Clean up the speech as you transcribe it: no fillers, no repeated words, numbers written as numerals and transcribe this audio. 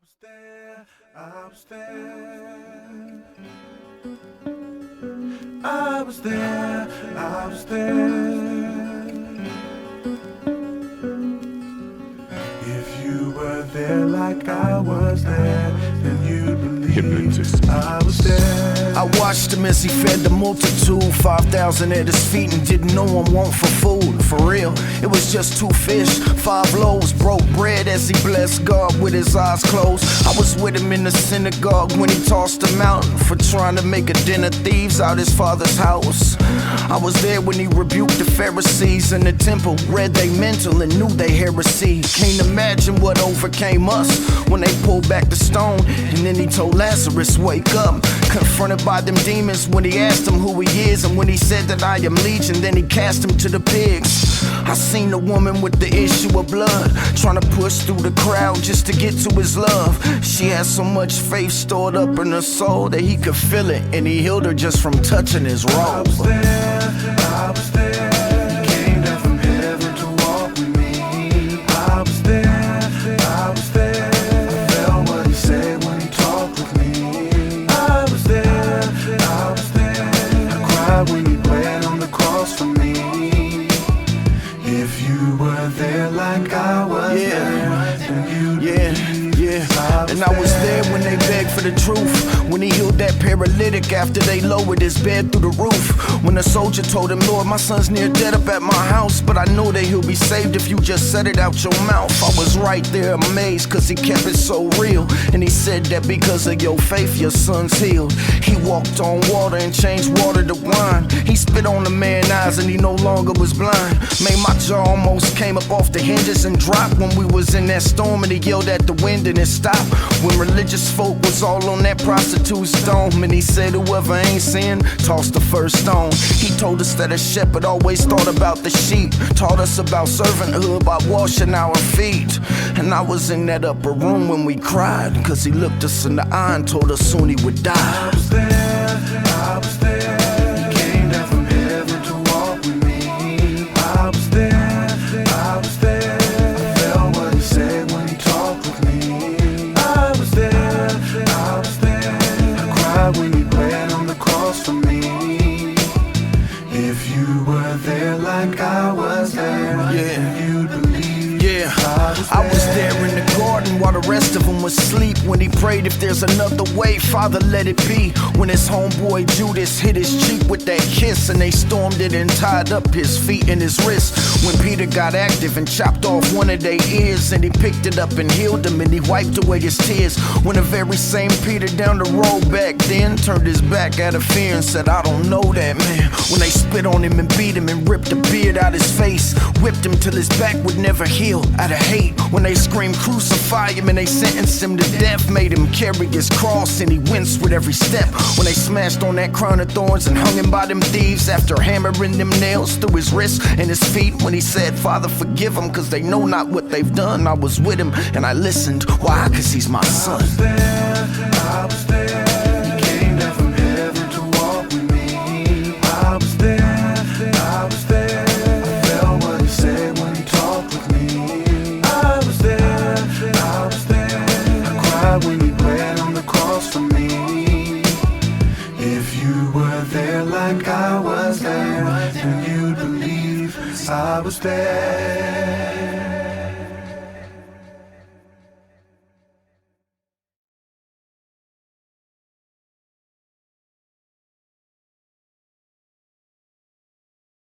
was there, I was there. I was there, I was there. If you were there like I was there, then you'd believe I was there. I watched him as he fed the multitude, 5,000 at his feet, and didn't know him want for food. For real, it was just 2 fish, 5 loaves, broke bread as he blessed God with his eyes closed. I was with him in the synagogue when he tossed a mountain for trying to make a den of thieves out his father's house. I was there when he rebuked the Pharisees in the temple, read they mental and knew they heresy. Can't imagine what overcame us when they pulled back the stone, and then he told Lazarus, wake up. Confronted by them demons when he asked him who he is, and when he said that I am legion, then he cast him to the pigs. I seen the woman with the issue of blood trying to push through the crowd just to get to his love. She had so much faith stored up in her soul that he could feel it, and he healed her just from touching his robe. I was there, I was there. He came down from heaven to walk with me. I was there, I was there. I felt what he said when he talked with me. I was there, I was there. I cried when he bled on the cross for me. If you were there like I was there, then you'd And I was there when they begged for the truth, when he healed that paralytic after they lowered his bed through the roof. When the soldier told him, Lord, my son's near dead up at my house, but I know that he'll be saved if you just said it out your mouth. I was right there amazed cause he kept it so real, and he said that because of your faith your son's healed. He walked on water and changed water to wine. He spit on the man's eyes and he no longer was blind. Made my jaw almost came up off the hinges and dropped when we was in that storm, and he yelled at the wind and it stopped. When religious folk was all on that prostitute's dome, and he said whoever ain't sin, toss the first stone. He told us that a shepherd always thought about the sheep, taught us about servanthood by washing our feet. And I was in that upper room when we cried, cause he looked us in the eye and told us soon he would die. I was there, I was there. He came down from heaven to walk with me. I was there, I was there. I felt what he said when he talked with me. I was there, I was there. I cried when he bled on the cross for me. If you were there like I was there, then you'd believe. I was there in the garden while the rest of them was asleep, when he prayed, if there's another way, Father, let it be. When his homeboy Judas hit his cheek with that kiss, and they stormed it and tied up his feet and his wrists. When Peter got active and chopped off one of their ears, and he picked it up and healed him, and he wiped away his tears. When the very same Peter down the road back then turned his back out of fear and said, I don't know that man. When they spit on him and beat him and ripped the beard out his face, whipped him till his back would never heal out of hate. When they screamed crucify him and they sentenced him to death, made him carry his cross and he winced with every step. When they smashed on that crown of thorns and hung him by them thieves after hammering them nails through his wrists and his feet. When he said, Father, forgive them cause they know not what they've done, I was with him and I listened. Why? Cause he's my son. I was there, I was there. He came down from heaven to walk with me. I was there, I was there. I felt what he said when he talked with me. I was there, I was there. I cried when he bled on the cross for me. If you were there like I was there, then you'd believe I was there.